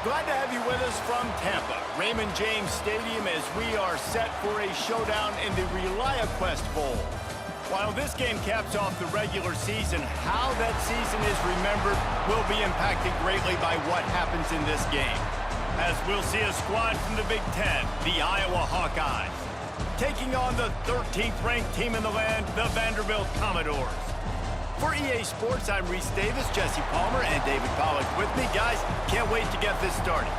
Glad to have you with us from Tampa, Raymond James Stadium, as we are set for a showdown in the ReliaQuest Bowl. While this game caps off the regular season, how that season is remembered will be impacted greatly by what happens in this game. As we'll see a squad from the Big Ten, the Iowa Hawkeyes, taking on the 13th ranked team in the land, the Vanderbilt Commodores. For EA Sports, I'm Reese Davis, Jesse Palmer, and David Pollack with me. Guys, can't wait to get this started.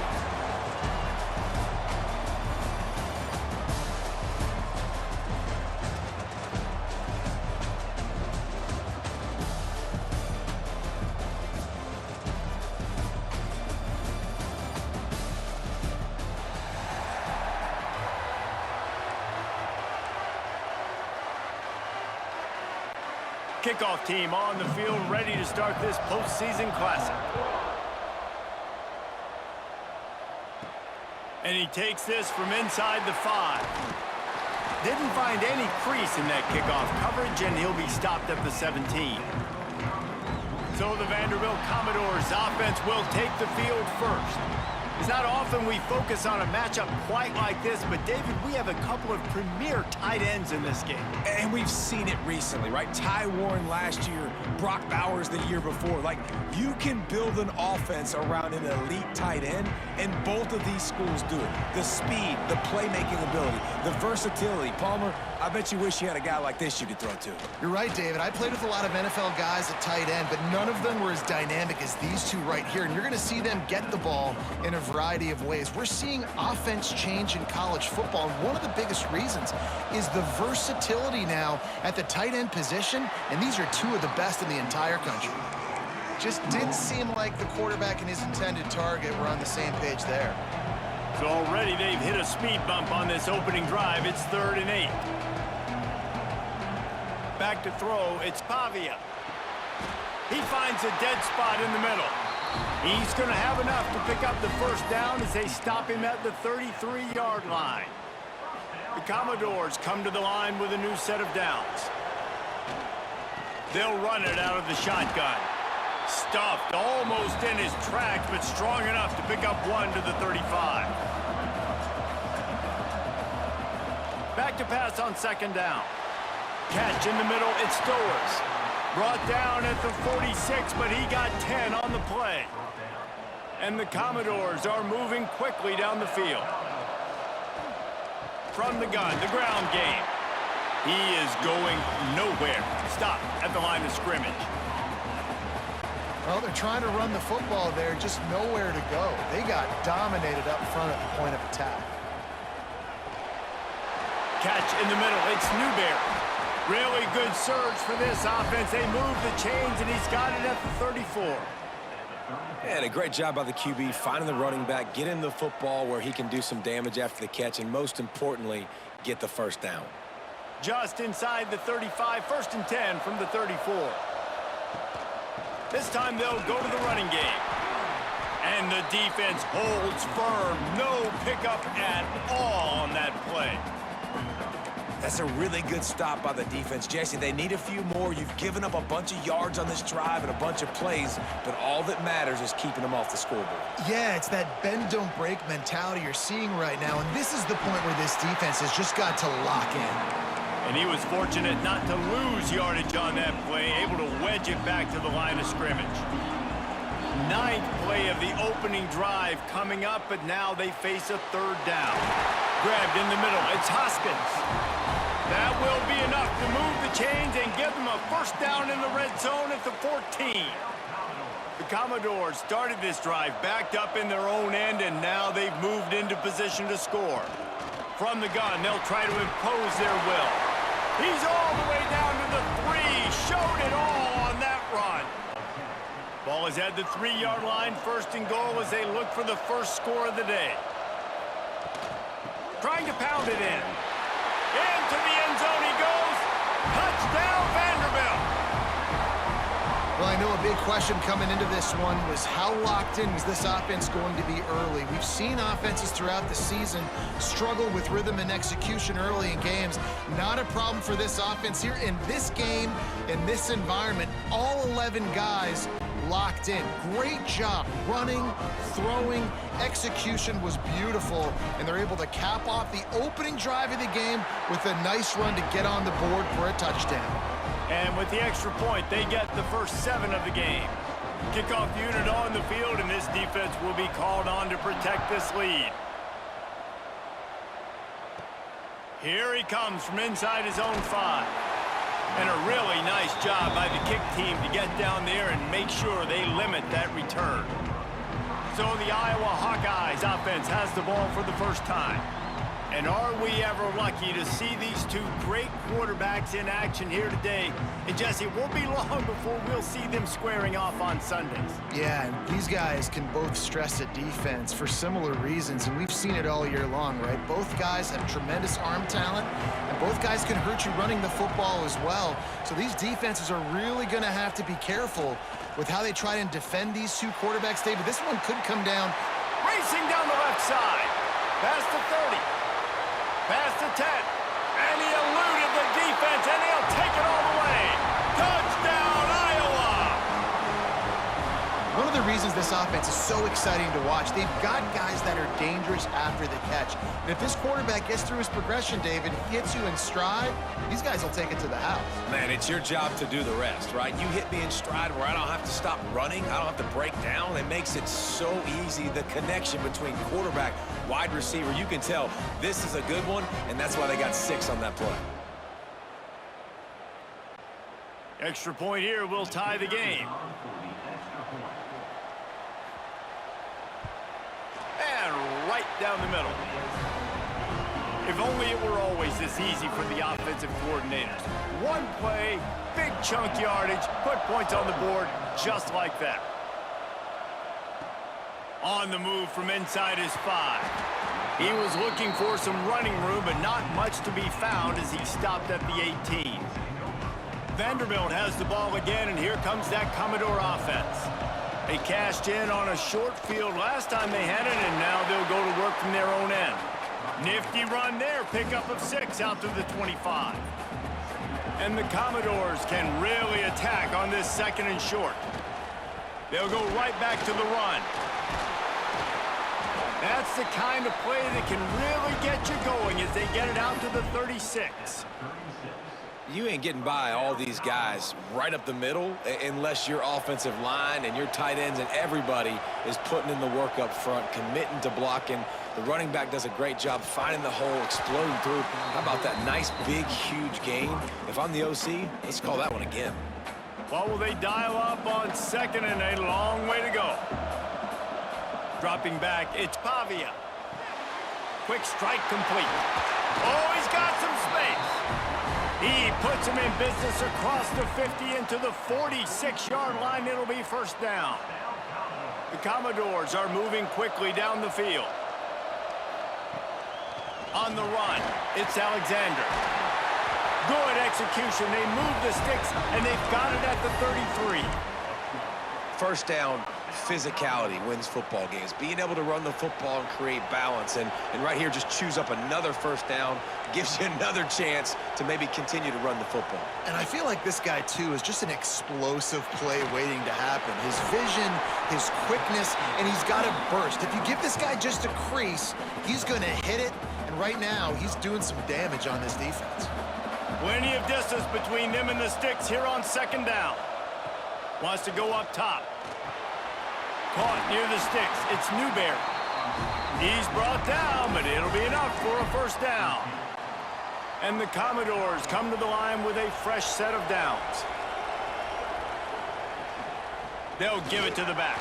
Kickoff team on the field, ready to start this postseason classic. And he takes this from inside the 5. Didn't find any crease in that kickoff coverage, and he'll be stopped at the 17. So the Vanderbilt Commodores offense will take the field first. It's not often we focus on a matchup quite like this, but David, we have a couple of premier tight ends in this game. And we've seen it recently, right? Ty Warren last year, Brock Bowers the year before. Like, you can build an offense around an elite tight end, and both of these schools do it. The speed, the playmaking ability, the versatility. Palmer, I bet you wish you had a guy like this you could throw to. You're right, David. I played with a lot of NFL guys at tight end, but none of them were as dynamic as these two right here. And you're going to see them get the ball in a variety of ways. We're seeing offense change in college football, and one of the biggest reasons is the versatility now at the tight end position, and these are two of the best in the entire country. Just didn't seem like the quarterback and his intended target were on the same page there. So already they've hit a speed bump on this opening drive. It's 3rd and 8. Back to throw, it's Pavia. He finds a dead spot in the middle. He's going to have enough to pick up the first down as they stop him at the 33-yard line. The Commodores come to the line with a new set of downs. They'll run it out of the shotgun. Stuffed almost in his tracks, but strong enough to pick up one to the 35. Back to pass on 2nd down. Catch in the middle, it's Stowers. Brought down at the 46, but he got 10 on the play. And the Commodores are moving quickly down the field. From the gun, the ground game. He is going nowhere. Stopped at the line of scrimmage. Well, they're trying to run the football there, just nowhere to go. They got dominated up front at the point of attack. Catch in the middle, it's Newberry. Really good surge for this offense. They move the chains, and he's got it at the 34. And a great job by the QB, finding the running back, getting the football where he can do some damage after the catch, and most importantly, get the first down. Just inside the 35, 1st and 10 from the 34. This time they'll go to the running game. And the defense holds firm. No pickup at all on that play. That's a really good stop by the defense. Jesse, they need a few more. You've given up a bunch of yards on this drive and a bunch of plays, but all that matters is keeping them off the scoreboard. Yeah, it's that bend, don't break mentality you're seeing right now, and this is the point where this defense has just got to lock in. And he was fortunate not to lose yardage on that play, able to wedge it back to the line of scrimmage. 9th play of the opening drive coming up, but now they face a 3rd down. Grabbed in the middle, it's Hoskins. That will be enough to move the chains and give them a first down in the red zone at the 14. The Commodores started this drive backed up in their own end, and now they've moved into position to score. From the gun, they'll try to impose their will. He's all the way down to the 3. Showed it all on that run. Ball is at the 3-yard line. 1st and goal as they look for the first score of the day. Trying to pound it in. Into the end zone he goes. Touchdown, Vanderbilt. Well, I know a big question coming into this one was how locked in was this offense going to be early? We've seen offenses throughout the season struggle with rhythm and execution early in games. Not a problem for this offense here in this game, in this environment. All 11 guys locked in. Great job running, throwing, execution was beautiful, and they're able to cap off the opening drive of the game with a nice run to get on the board for a touchdown. And with the extra point, they get the first 7 of the game. Kickoff unit on the field, and this defense will be called on to protect this lead. Here he comes from inside his own 5. And a really nice job by the kick team to get down there and make sure they limit that return. So the Iowa Hawkeyes offense has the ball for the first time. And are we ever lucky to see these two great quarterbacks in action here today? And Jesse, it won't be long before we'll see them squaring off on Sundays. Yeah, and these guys can both stress a defense for similar reasons, and we've seen it all year long, right? Both guys have tremendous arm talent, and both guys can hurt you running the football as well. So these defenses are really going to have to be careful with how they try and defend these two quarterbacks, David. This one could come down. Racing down the left side. Past the 30. Past the 10. And he eluded the defense, and he'll take it all the way. Touchdown, Iowa! One of the reasons this offense is so exciting to watch, they've got guys that are dangerous after the catch. And if this quarterback gets through his progression, David, hits you in stride, these guys will take it to the house. Man, it's your job to do the rest, right? You hit me in stride where I don't have to stop running. I don't have to break down. It makes it so easy. The connection between quarterback, wide receiver, you can tell this is a good one, and that's why they got 6 on that play. Extra point here will tie the game. And right down the middle. If only it were always this easy for the offensive coordinators. One play, big chunk yardage, put points on the board just like that. On the move from inside his 5. He was looking for some running room, but not much to be found as he stopped at the 18. Vanderbilt has the ball again, and here comes that Commodore offense. They cashed in on a short field last time they had it, and now they'll go to work from their own end. Nifty run there, pickup of 6 out through the 25. And the Commodores can really attack on this 2nd and short. They'll go right back to the run. That's the kind of play that can really get you going as they get it out to the 36. You ain't getting by all these guys right up the middle unless your offensive line and your tight ends and everybody is putting in the work up front, committing to blocking. The running back does a great job finding the hole, exploding through. How about that nice, big, huge gain? If I'm the OC, let's call that one again. What will they dial up on 2nd and a long way to go? Dropping back, it's Pavia. Quick strike complete. Oh, he's got some space. He puts him in business across the 50 into the 46-yard line. It'll be first down. The Commodores are moving quickly down the field. On the run, it's Alexander. Good execution. They move the sticks, and they've got it at the 33. First down, physicality wins football games. Being able to run the football and create balance. And right here, just choose up another first down. Gives you another chance to maybe continue to run the football. And I feel like this guy, too, is just an explosive play waiting to happen. His vision, his quickness, and he's got a burst. If you give this guy just a crease, he's going to hit it. And right now, he's doing some damage on this defense. Plenty of distance between them and the sticks here on 2nd down. Wants to go up top. Caught near the sticks. It's Newberry. He's brought down, but it'll be enough for a first down. And the Commodores come to the line with a fresh set of downs. They'll give it to the back.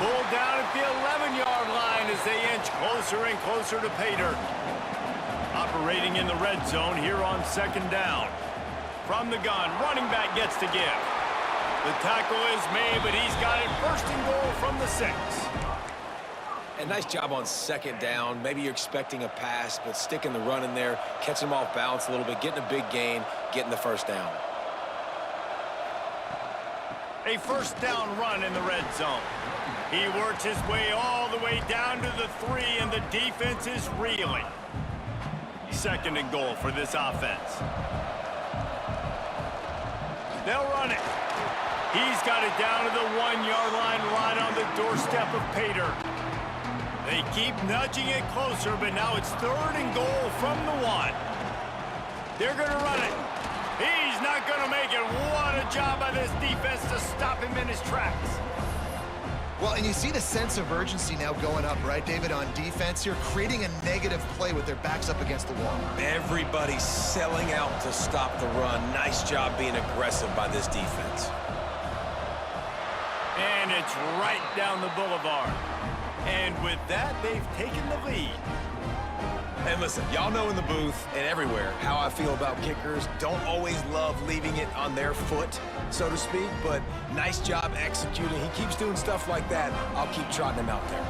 Pulled down at the 11-yard line as they inch closer and closer to pay dirt. Operating in the red zone here on 2nd down. From the gun, running back gets to give. The tackle is made, but he's got it 1st and goal from the 6. And nice job on 2nd down. Maybe you're expecting a pass, but sticking the run in there, catching him off balance a little bit, getting a big gain, getting the first down. A first down run in the red zone. He works his way all the way down to the 3, and the defense is reeling. 2nd and goal for this offense. They'll run it. He's got it down to the 1-yard line right on the doorstep of Pater. They keep nudging it closer, but now it's 3rd and goal from the 1. They're going to run it. He's not going to make it. What a job by this defense to stop him in his tracks. Well, and you see the sense of urgency now going up, right, David, on defense here, creating a negative play with their backs up against the wall. Everybody's selling out to stop the run. Nice job being aggressive by this defense. And it's right down the boulevard. And with that, they've taken the lead. And listen, y'all know in the booth and everywhere how I feel about kickers. Don't always love leaving it on their foot, so to speak, but nice job executing. He keeps doing stuff like that. I'll keep trotting him out there.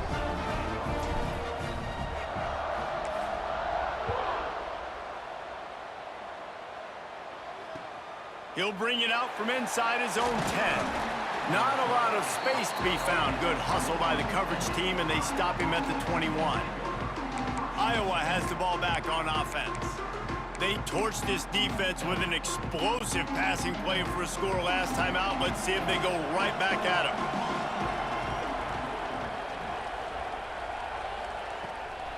He'll bring it out from inside his own 10. Not a lot of space to be found. Good hustle by the coverage team, and they stop him at the 21. Iowa has the ball back on offense. They torched this defense with an explosive passing play for a score last time out. Let's see if they go right back at him.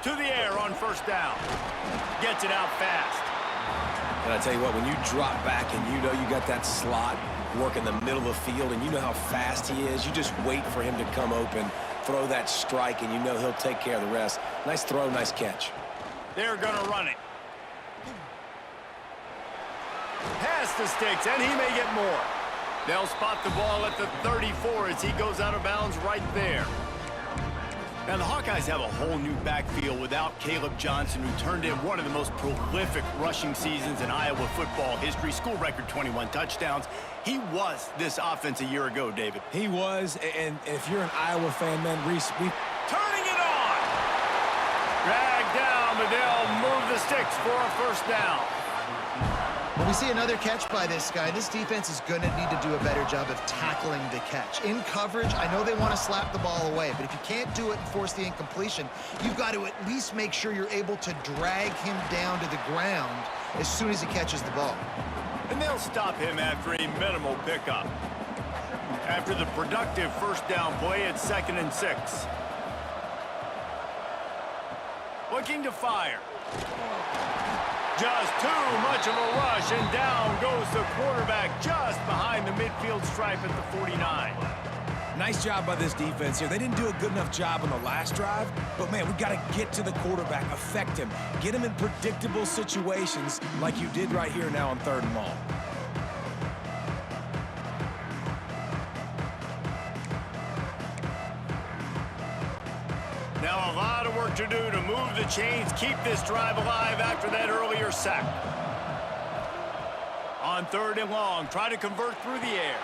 To the air on 1st down. Gets it out fast. And I tell you what, when you drop back and you know you got that slot work in the middle of the field and you know how fast he is, you just wait for him to come open, throw that strike, and you know he'll take care of the rest. Nice throw, nice catch. They're going to run it. Pass the sticks, and he may get more. They'll spot the ball at the 34 as he goes out of bounds right there. Now, the Hawkeyes have a whole new backfield without Caleb Johnson, who turned in one of the most prolific rushing seasons in Iowa football history. School record 21 touchdowns. He was this offense a year ago, David. He was, and if you're an Iowa fan, man, Reese, turning it on. Dragged down, but they'll move the sticks for a 1st down. When we see another catch by this guy, this defense is going to need to do a better job of tackling the catch. In coverage, I know they want to slap the ball away, but if you can't do it and force the incompletion, you've got to at least make sure you're able to drag him down to the ground as soon as he catches the ball. And they'll stop him after a minimal pickup. After the productive 1st down play, it's 2nd and 6. Looking to fire. Just too much of a rush, and down goes the quarterback just behind the midfield stripe at the 49. Nice job by this defense here. They didn't do a good enough job on the last drive, but, man, we got to get to the quarterback, affect him, get him in predictable situations like you did right here now on 3rd and long. Now a lot of work to do to move the chains, keep this drive alive after that earlier sack. On 3rd and long, try to convert through the air.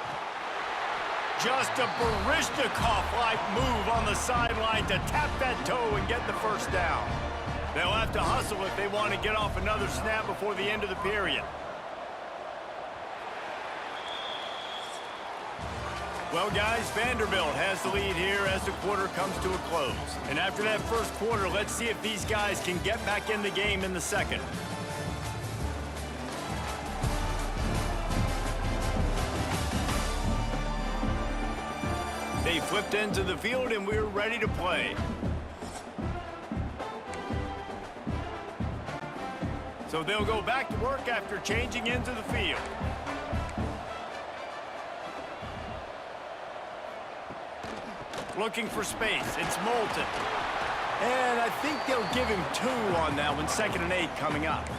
Just a Baryshnikov-like move on the sideline to tap that toe and get the 1st down. They'll have to hustle if they want to get off another snap before the end of the period. Well, guys, Vanderbilt has the lead here as the quarter comes to a close. And after that 1st quarter, let's see if these guys can get back in the game in the 2nd. They flipped into the field, and we're ready to play. So they'll go back to work after changing into the field. Looking for space. It's Moulton. And I think they'll give him 2 on that one. 2nd and 8 coming up.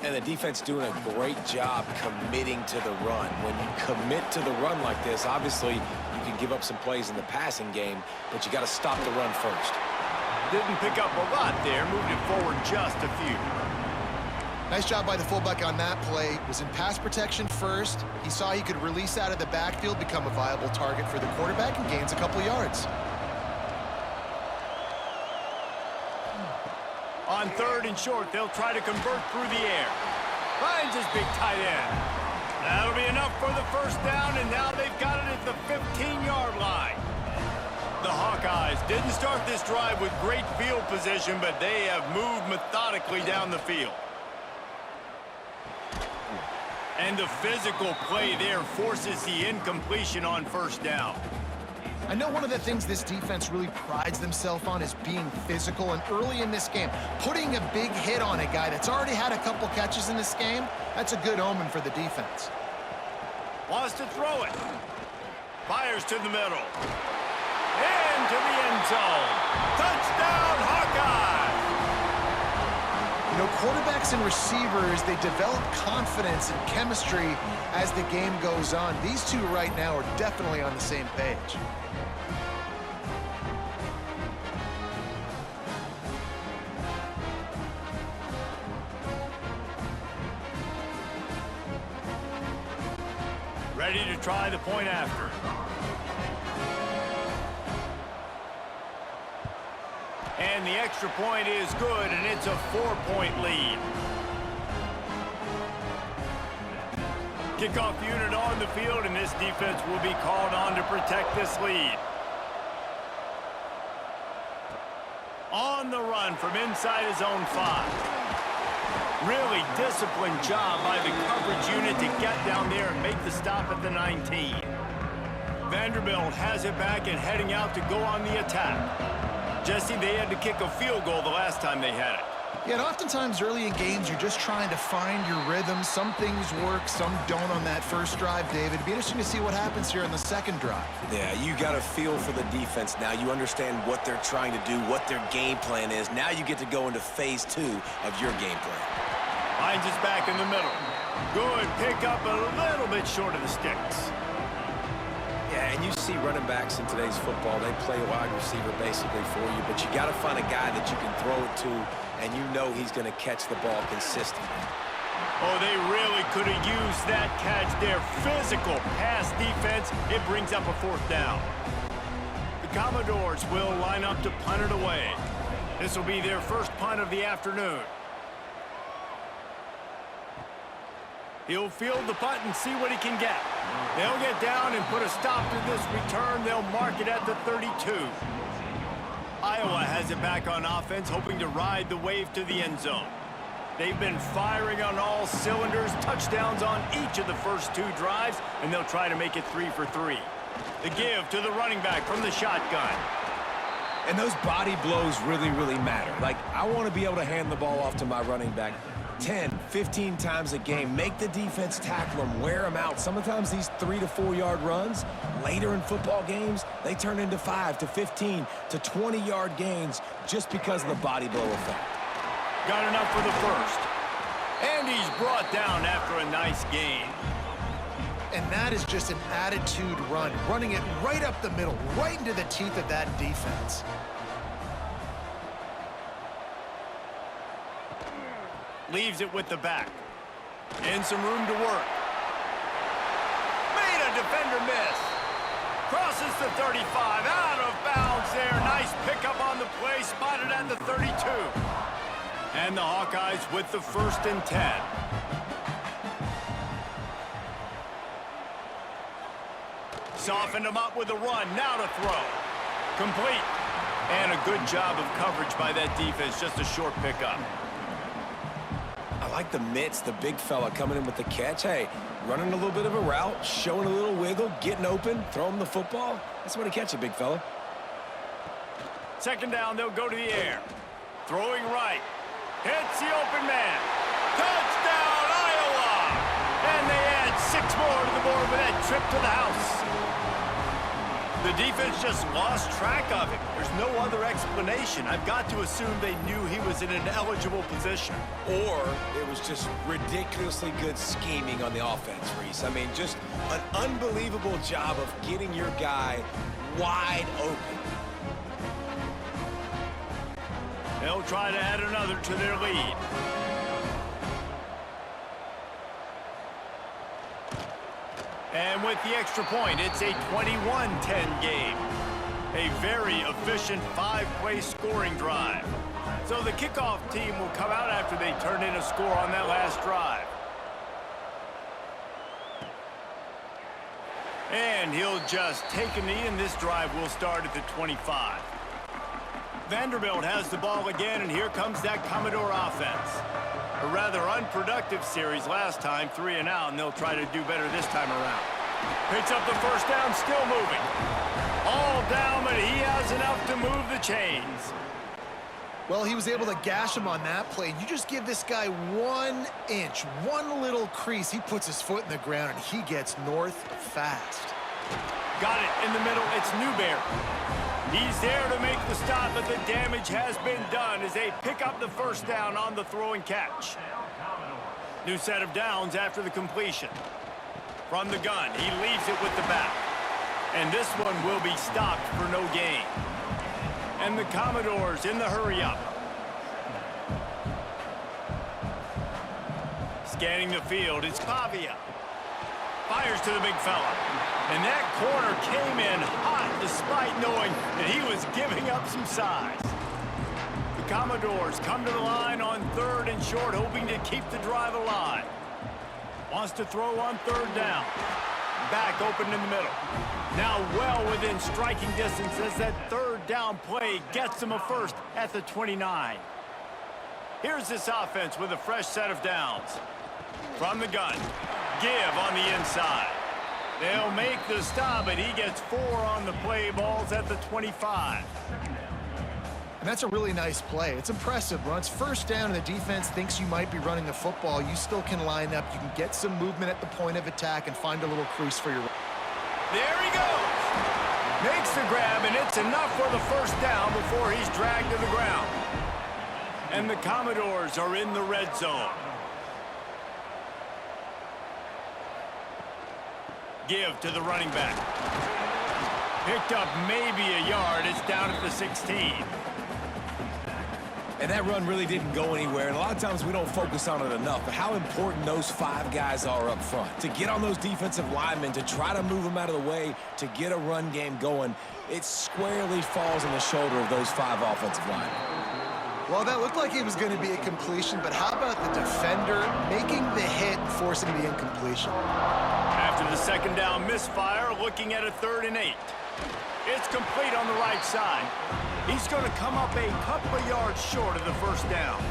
And the defense doing a great job committing to the run. When you commit to the run like this, obviously you can give up some plays in the passing game, but you got to stop the run first. Didn't pick up a lot there. Moved it forward just a few. Nice job by the fullback on that play. Was in pass protection first. He saw he could release out of the backfield, become a viable target for the quarterback, and gains a couple yards. On 3rd and short, they'll try to convert through the air. Finds his big tight end. That'll be enough for the 1st down, and now they've got it at the 15-yard line. The Hawkeyes didn't start this drive with great field position, but they have moved methodically down the field. And the physical play there forces the incompletion on first down. I know one of the things this defense really prides themselves on is being physical, and early in this game, putting a big hit on a guy that's already had a couple catches in this game, that's a good omen for the defense. Wants to throw it. Fires to the middle. Into the end zone. Touchdown, Hawkeyes! You know, quarterbacks and receivers, they develop confidence and chemistry as the game goes on. These two right now are definitely on the same page. Ready to try the point after. And the extra point is good, and it's a 4-point lead. Kickoff unit on the field, and this defense will be called on to protect this lead. On the run from inside his own 5. Really disciplined job by the coverage unit to get down there and make the stop at the 19. Vanderbilt has it back and heading out to go on the attack. Jesse, they had to kick a field goal the last time they had it. Yeah, and oftentimes early in games, you're just trying to find your rhythm. Some things work, some don't on that first drive, David. It'd be interesting to see what happens here on the second drive. Yeah, you got a feel for the defense now. You understand what they're trying to do, what their game plan is. Now you get to go into phase 2 of your game plan. Finds us back in the middle. Good pick up a little bit short of the sticks. Yeah, and you see running backs in today's football, they play wide receiver basically for you, but you got to find a guy that you can throw it to, and you know he's going to catch the ball consistently. Oh, they really could have used that catch there. Physical pass defense. It brings up a 4th down. The Commodores will line up to punt it away. This will be their first punt of the afternoon. He'll field the punt and see what he can get. They'll get down and put a stop to this return. They'll mark it at the 32. Iowa has it back on offense, hoping to ride the wave to the end zone. They've been firing on all cylinders, touchdowns on each of the first 2 drives, and they'll try to make it 3 for 3. The give to the running back from the shotgun. And those body blows really, really matter. Like, I want to be able to hand the ball off to my running back 10, 15 times a game. Make the defense tackle them, wear them out. Sometimes these 3 to 4 yard runs, later in football games, they turn into 5 to 15 to 20 yard gains just because of the body blow effect. Got enough for the first. And he's brought down after a nice gain. And that is just an attitude run, running it right up the middle, right into the teeth of that defense. Leaves it with the back. And some room to work. Made a defender miss. Crosses the 35. Out of bounds there. Nice pickup on the play. Spotted at the 32. And the Hawkeyes with the 1st and 10. Softened him up with a run. Now to throw. Complete. And a good job of coverage by that defense. Just a short pickup. I like the mitts, the big fella coming in with the catch. Hey, running a little bit of a route, showing a little wiggle, getting open, throwing the football. That's what to catch it, big fella. Second down, they'll go to the air. Throwing right. Hits the open man. Touchdown, Iowa! And they add 6 more to the board with that trip to the house. The defense just lost track of him. There's no other explanation. I've got to assume they knew he was in an eligible position. Or it was just ridiculously good scheming on the offense, Reese. I mean, just an unbelievable job of getting your guy wide open. They'll try to add another to their lead. And with the extra point, it's a 21-10 game. A very efficient 5-play scoring drive. So the kickoff team will come out after they turn in a score on that last drive. And he'll just take a knee, and this drive will start at the 25. Vanderbilt has the ball again, and here comes that Commodore offense. A rather unproductive series last time, 3 and out, and they'll try to do better this time around. Picks up the first down, still moving. All down, but he has enough to move the chains. Well, he was able to gash him on that play. You just give this guy 1 inch, one little crease. He puts his foot in the ground, and he gets north fast. Got it in the middle. It's Newberry. He's there to make the stop, but the damage has been done as they pick up the first down on the throw and catch. New set of downs after the completion. From the gun, he leaves it with the back. And this one will be stopped for no gain. And the Commodores in the hurry-up. Scanning the field, it's Pavia. Fires to the big fella. And that corner came in hot despite knowing that he was giving up some size. The Commodores come to the line on 3rd and short, hoping to keep the drive alive. Wants to throw on 3rd down. Back open in the middle. Now well within striking distance as that 3rd down play gets him a first at the 29. Here's this offense with a fresh set of downs. From the gun, give on the inside. They'll make the stop, and he gets 4 on the play, balls at the 25. And that's a really nice play. It's impressive. When it's first down and the defense thinks you might be running the football, you still can line up. You can get some movement at the point of attack and find a little crease for your... There he goes. Makes the grab, and it's enough for the first down before he's dragged to the ground. And the Commodores are in the red zone. Give to the running back. Picked up maybe a yard. It's down at the 16. And that run really didn't go anywhere, and a lot of times we don't focus on it enough, but how important those 5 guys are up front. To get on those defensive linemen, to try to move them out of the way, to get a run game going, it squarely falls on the shoulder of those 5 offensive linemen. Well, that looked like it was going to be a completion, but how about the defender making the hit and forcing the incompletion? After the second down misfire, looking at a 3rd and 8. It's complete on the right side. He's going to come up a couple of yards short of the first down.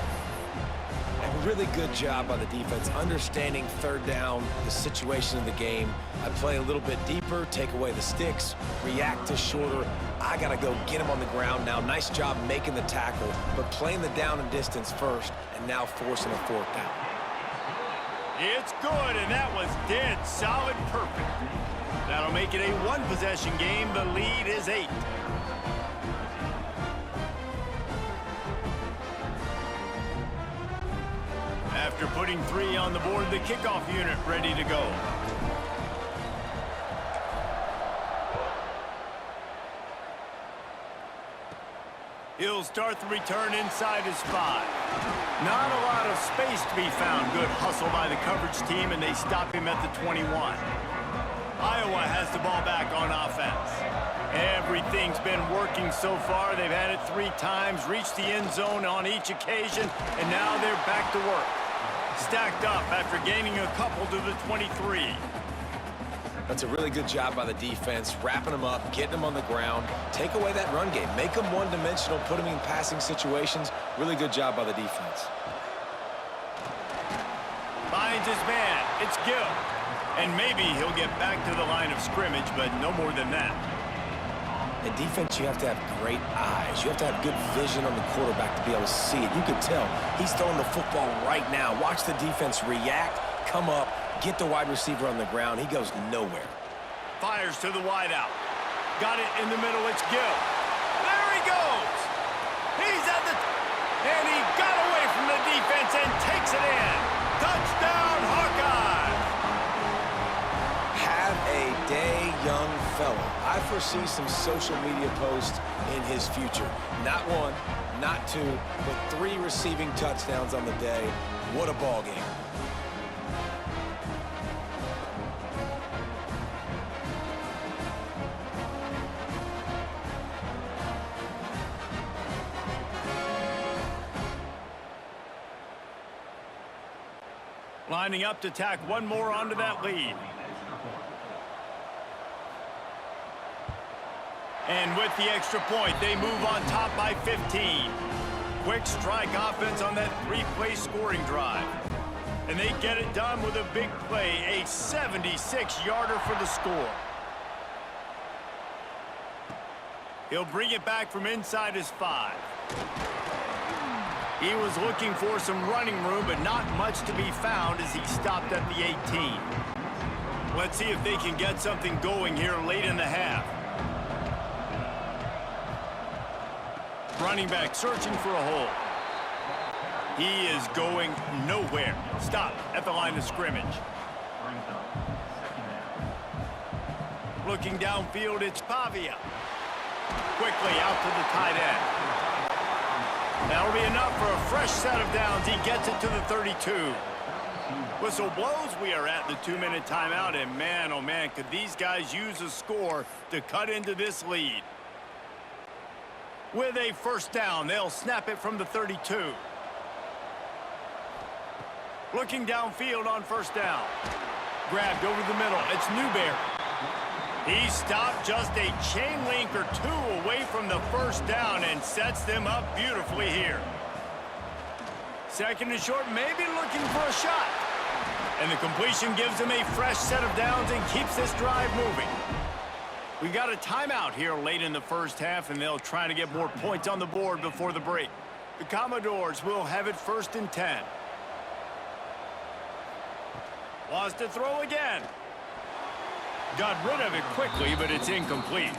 A really good job by the defense, understanding 3rd down, the situation of the game. I play a little bit deeper, take away the sticks, react to shorter. I got to go get him on the ground now. Nice job making the tackle, but playing the down and distance first, and now forcing a 4th down. It's good, and that was dead solid perfect. That'll make it a 1-possession game. The lead is 8. After putting 3 on the board, the kickoff unit ready to go. He'll start the return inside his 5. Not a lot of space to be found. Good hustle by the coverage team, and they stop him at the 21. Iowa has the ball back on offense. Everything's been working so far. They've had it 3 times, reached the end zone on each occasion, and now they're back to work. Stacked up after gaining a couple to the 23. That's a really good job by the defense, wrapping them up, getting them on the ground, take away that run game, make them one-dimensional, put them in passing situations. Really good job by the defense. Finds his man. It's Gill. And maybe he'll get back to the line of scrimmage, but no more than that. In defense, you have to have great eyes. You have to have good vision on the quarterback to be able to see it. You can tell he's throwing the football right now. Watch the defense react, come up, get the wide receiver on the ground. He goes nowhere. Fires to the wideout. Got it in the middle. It's Gill. There he goes. He's at the... And he got away from the defense and takes it in. Touchdown, Hawkeye. Have a day, young fella. I foresee some social media posts in his future. Not 1, not 2, but 3 receiving touchdowns on the day. What a ball game. Lining up to tack 1 more onto that lead. And with the extra point, they move on top by 15. quick strike offense on that three-play scoring drive. And they get it done with a big play, a 76-yarder for the score. He'll bring it back from inside his 5. He was looking for some running room, but not much to be found as he stopped at the 18. Let's see if they can get something going here late in the half. Running back searching for a hole. He is going nowhere. Stop at the line of scrimmage. Looking downfield, it's Pavia. Quickly out to the tight end. That'll be enough for a fresh set of downs. He gets it to the 32. Whistle blows. We are at the 2-minute timeout, and man, oh man, could these guys use a score to cut into this lead. With a first down, they'll snap it from the 32. Looking downfield on first down. Grabbed over the middle. It's Newberry. He stopped just a chain link or 2 away from the first down and sets them up beautifully here. Second and short, maybe looking for a shot. And the completion gives them a fresh set of downs and keeps this drive moving. We got a timeout here late in the first half, and they'll try to get more points on the board before the break. The Commodores will have it 1st and 10. Wants to throw again. Got rid of it quickly, but it's incomplete.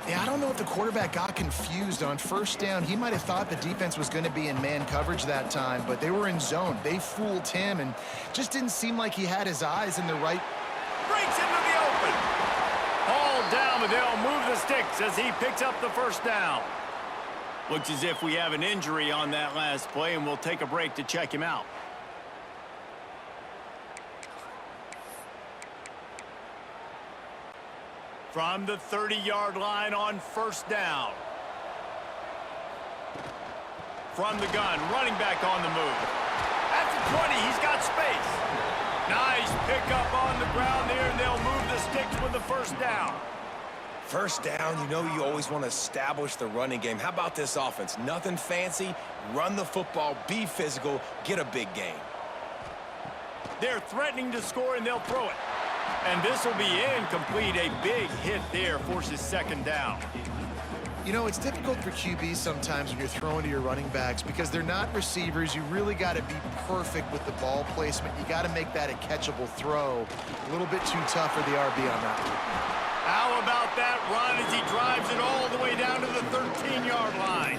Yeah, I don't know if the quarterback got confused on first down. He might have thought the defense was going to be in man coverage that time, but they were in zone. They fooled him and just didn't seem like he had his eyes in the right. Breaks into the open. Hauled down, but they'll move the sticks as he picks up the first down. Looks as if we have an injury on that last play, and we'll take a break to check him out. From the 30-yard line on first down. From the gun, running back on the move. At the 20, he's got space. Nice pickup on the ground there, and they'll move the sticks with the first down. First down, you know you always want to establish the running game. How about this offense? Nothing fancy. Run the football, be physical, get a big gain. They're threatening to score, and they'll throw it. And this will be incomplete. A big hit there forces second down. You know, it's difficult for QBs sometimes when you're throwing to your running backs because they're not receivers. You really got to be perfect with the ball placement. You got to make that a catchable throw. A little bit too tough for the RB on that one. How about that run as he drives it all the way down to the 13-yard line?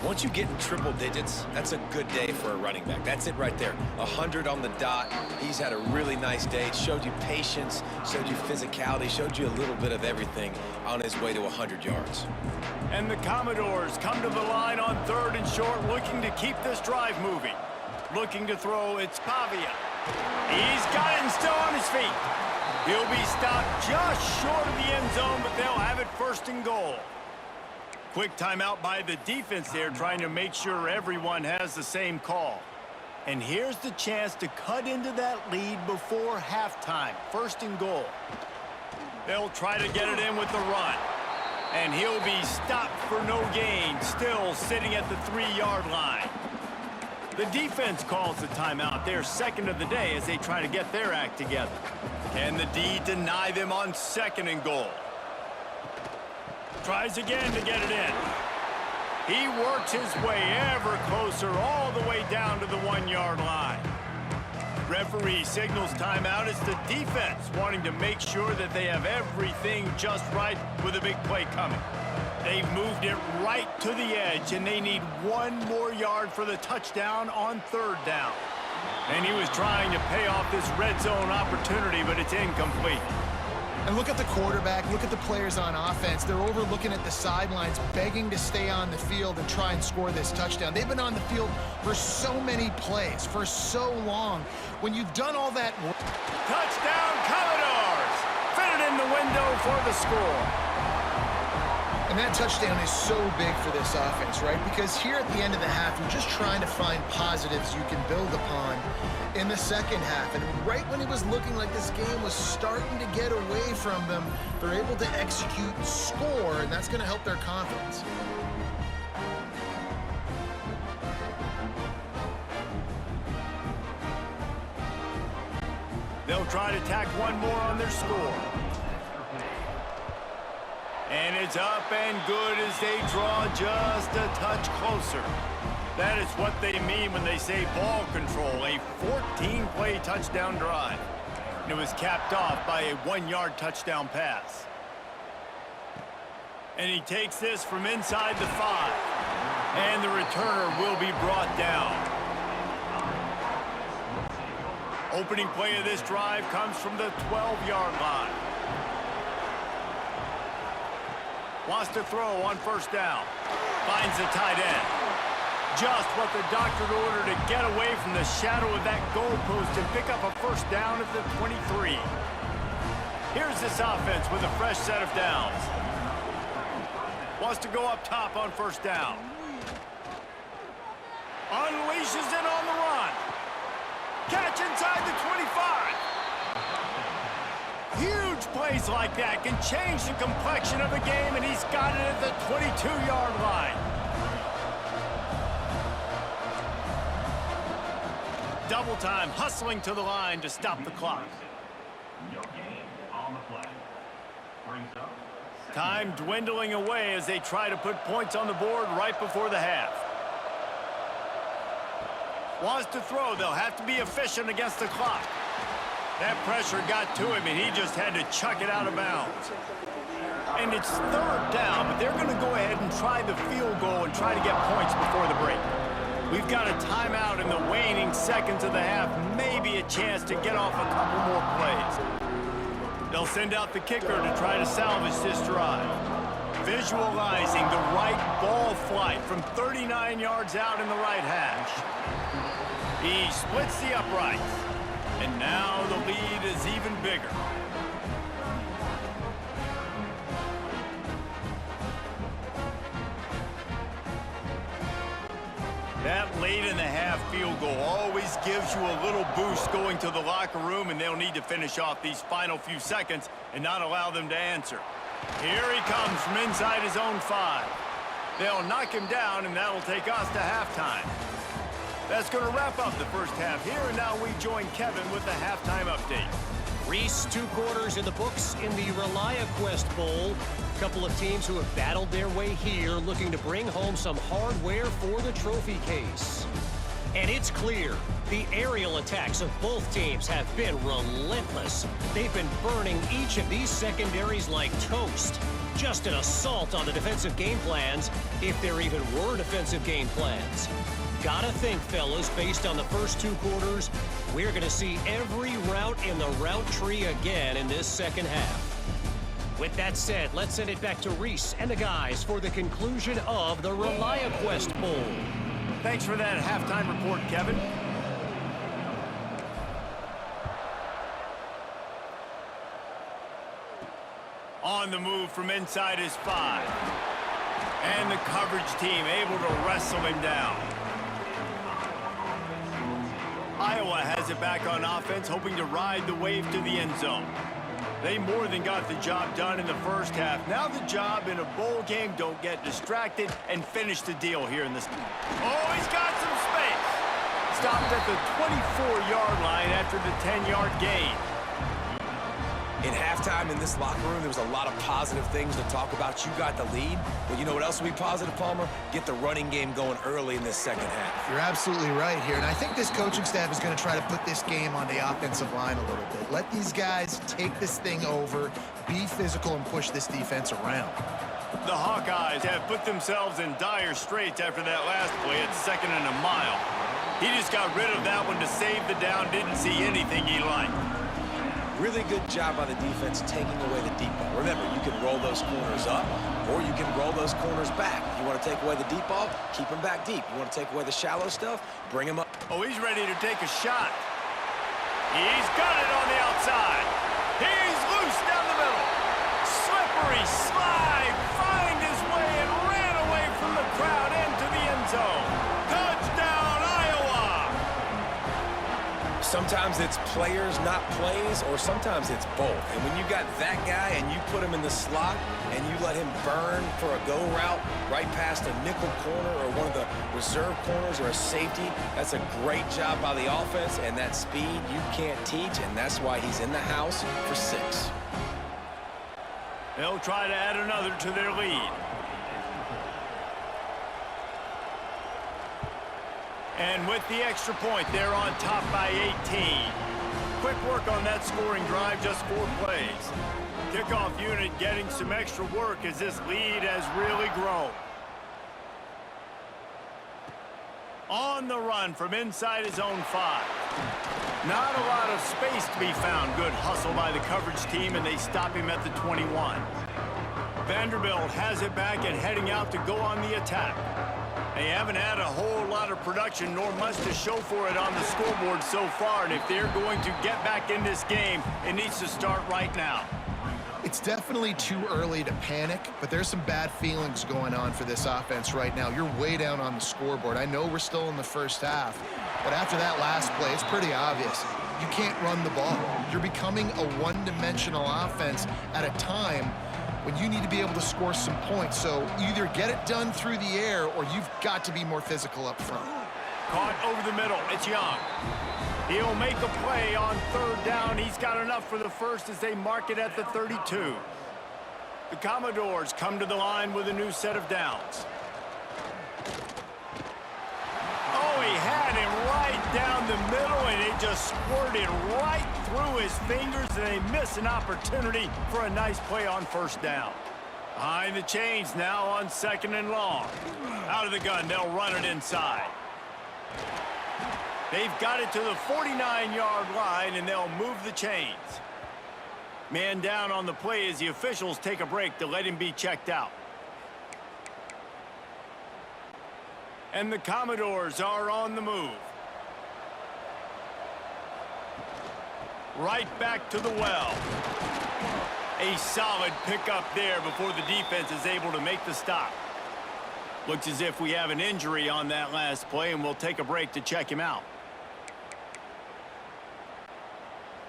Once you get in triple digits, that's a good day for a running back. That's it right there. 100 on the dot. He's had a really nice day. It showed you patience, showed you physicality, showed you a little bit of everything on his way to 100 yards. And the Commodores come to the line on 3rd and short, looking to keep this drive moving. Looking to throw, it's Pavia. He's got it and still on his feet. He'll be stopped just short of the end zone, but they'll have it 1st and goal. Quick timeout by the defense there, trying to make sure everyone has the same call. And here's the chance to cut into that lead before halftime. 1st and goal. They'll try to get it in with the run. And he'll be stopped for no gain, still sitting at the 3-yard line. The defense calls the timeout, their 2nd of the day, as they try to get their act together. Can the D deny them on 2nd and goal? Tries again to get it in. He works his way ever closer all the way down to the 1-yard line. Referee signals timeout. It's the defense wanting to make sure that they have everything just right with a big play coming. They've moved it right to the edge, and they need 1 more yard for the touchdown on 3rd down. And he was trying to pay off this red zone opportunity, but it's incomplete. And look at the quarterback, look at the players on offense. They're over looking at the sidelines, begging to stay on the field and try and score this touchdown. They've been on the field for so many plays, for so long. When you've done all that work. Touchdown, Commodores! Fitted in the window for the score. And that touchdown is so big for this offense, right? Because here at the end of the half, you're just trying to find positives you can build upon in the second half. And right when it was looking like this game was starting to get away from them, they're able to execute, score, and that's going to help their confidence. try to tack one more on their score. And it's up and good as they draw just a touch closer. That is what they mean when they say ball control, a 14-play touchdown drive. And it was capped off by a 1-yard touchdown pass. And he takes this from inside the 5. And the returner will be brought down. Opening play of this drive comes from the 12-yard line. Wants to throw on first down. Finds the tight end. Just what the doctor ordered to get away from the shadow of that goalpost and pick up a first down at the 23. Here's this offense with a fresh set of downs. Wants to go up top on first down. Unleashes it on the run. Catch inside the 25. Huge plays like that can change the complexion of a game, and he's got it at the 22-yard line. Double time, hustling to the line to stop the clock. Time dwindling away as they try to put points on the board right before the half. Wants to throw. They'll have to be efficient against the clock. That pressure got to him, and he just had to chuck it out of bounds. And it's third down, but they're going to go ahead and try the field goal and try to get points before the break. We've got a timeout in the waning seconds of the half, maybe a chance to get off a couple more plays. They'll send out the kicker to try to salvage this drive. Visualizing the right ball flight from 39 yards out in the right hash. He splits the uprights, and now the lead is even bigger. That late in the half field goal always gives you a little boost going to the locker room, and they'll need to finish off these final few seconds and not allow them to answer. Here he comes from inside his own 5. They'll knock him down, and that'll take us to halftime. That's going to wrap up the first half here, and now we join Kevin with the halftime update. Reese, 2 quarters in the books in the ReliaQuest Bowl. A couple of teams who have battled their way here, looking to bring home some hardware for the trophy case. And it's clear, the aerial attacks of both teams have been relentless. They've been burning each of these secondaries like toast. Just an assault on the defensive game plans, if there even were defensive game plans. Gotta think, fellas, based on the first 2 quarters, we're gonna see every route in the route tree again in this second half. With that said, let's send it back to Reese and the guys for the conclusion of the ReliaQuest Bowl. Thanks for that halftime report, Kevin. On the move from inside his 5. And the coverage team able to wrestle him down. Iowa has it back on offense, hoping to ride the wave to the end zone. They more than got the job done in the first half. Now the job in a bowl game, don't get distracted and finish the deal here in this. Oh, he's got some space. Stopped at the 24-yard line after the 10-yard gain. In halftime in this locker room, there was a lot of positive things to talk about. You got the lead. But you know what else will be positive, Palmer? Get the running game going early in this second half. You're absolutely right here. And I think this coaching staff is going to try to put this game on the offensive line a little bit. Let these guys take this thing over, be physical, and push this defense around. The Hawkeyes have put themselves in dire straits after that last play at 2nd and a mile. He just got rid of that one to save the down, didn't see anything he liked. Really good job by the defense taking away the deep ball. Remember, you can roll those corners up, or you can roll those corners back. If you want to take away the deep ball, keep them back deep. You want to take away the shallow stuff, bring them up. Oh, he's ready to take a shot. He's got it on the outside. He's loose down the middle. Slippery slide, find his way and ran away from the crowd into the end zone. Touchdown, Iowa! Sometimes it's players, not plays, or sometimes it's both. And when you got that guy and you put him in the slot and you let him burn for a go route right past a nickel corner or one of the reserve corners or a safety, that's a great job by the offense, and that speed you can't teach, and that's why he's in the house for 6. They'll try to add another to their lead. And with the extra point, they're on top by 18. Quick work on that scoring drive, just 4 plays. Kickoff unit getting some extra work as this lead has really grown. On the run from inside his own 5. Not a lot of space to be found. Good hustle by the coverage team, and they stop him at the 21. Vanderbilt has it back and heading out to go on the attack. They haven't had a whole lot of production, nor much to show for it on the scoreboard so far, and if they're going to get back in this game, it needs to start right now. It's definitely too early to panic, but there's some bad feelings going on for this offense right now. You're way down on the scoreboard. I know we're still in the first half, but after that last play, it's pretty obvious. You can't run the ball. You're becoming a one-dimensional offense at a time when you need to be able to score some points. So either get it done through the air or you've got to be more physical up front. Caught over the middle. It's Young. He'll make a play on 3rd down. He's got enough for the first as they mark it at the 32. The Commodores come to the line with a new set of downs. Oh, he had him right down the middle, and it just squirted right through his fingers, and they miss an opportunity for a nice play on 1st down. Behind the chains now on 2nd and long. Out of the gun, they'll run it inside. They've got it to the 49-yard line, and they'll move the chains. Man down on the play as the officials take a break to let him be checked out. And the Commodores are on the move. Right back to the well. A solid pickup there before the defense is able to make the stop. Looks as if we have an injury on that last play, and we'll take a break to check him out.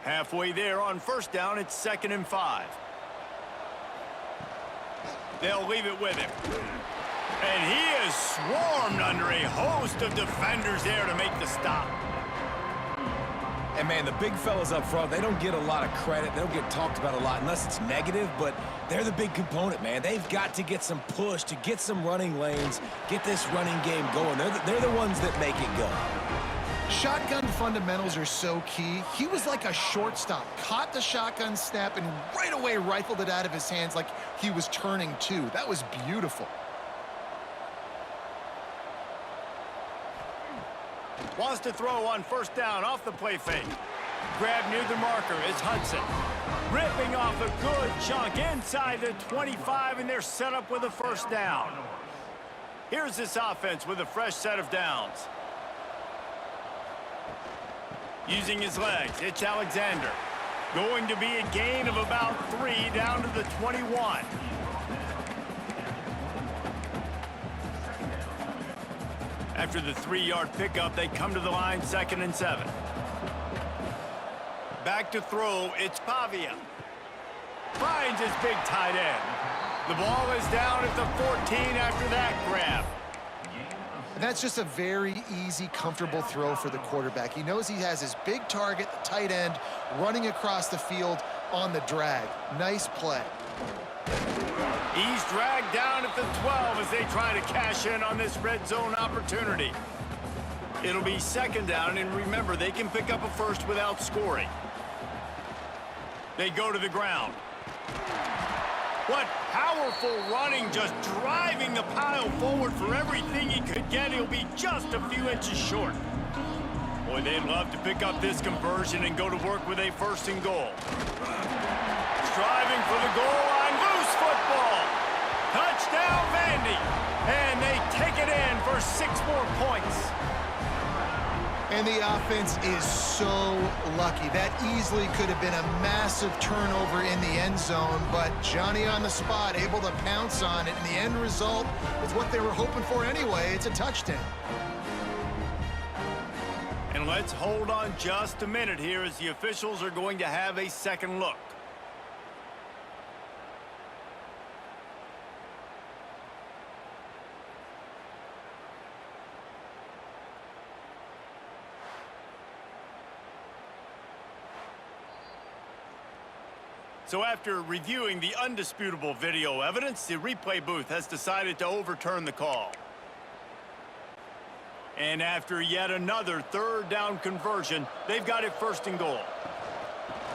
Halfway there on 1st down, it's 2nd and 5. They'll leave it with him. And he is swarmed under a host of defenders there to make the stop. And, man, the big fellas up front, they don't get a lot of credit. They don't get talked about a lot unless it's negative, but they're the big component, man. They've got to get some push, to get some running lanes, get this running game going. They're the ones that make it go. Shotgun fundamentals are so key. He was like a shortstop, caught the shotgun snap, and right away rifled it out of his hands like he was turning 2. That was beautiful. Wants to throw on 1st down off the play fake. Grab near the marker is Hudson. Ripping off a good chunk inside the 25, and they're set up with a 1st down. Here's this offense with a fresh set of downs. Using his legs, it's Alexander. Going to be a gain of about 3 down to the 21. After the 3-yard pickup, they come to the line 2nd and 7. Back to throw, it's Pavia. Finds his big tight end. The ball is down at the 14 after that grab. And that's just a very easy, comfortable throw for the quarterback. He knows he has his big target, the tight end, running across the field on the drag. Nice play. He's dragged down at the 12 as they try to cash in on this red zone opportunity. It'll be 2nd down, and remember, they can pick up a first without scoring. They go to the ground. What powerful running, just driving the pile forward for everything he could get. He'll be just a few inches short. Boy, they'd love to pick up this conversion and go to work with a 1st and goal. Striving for the goal line, loose football. Touchdown, Vandy. And they take it in for 6 more points. And the offense is so lucky. That easily could have been a massive turnover in the end zone, but Johnny on the spot, able to pounce on it, and the end result is what they were hoping for anyway. It's a touchdown. And And let's hold on just a minute here as the officials are going to have a second look. So after reviewing the undisputable video evidence, the replay booth has decided to overturn the call. And after yet another third down conversion, they've got it first and goal.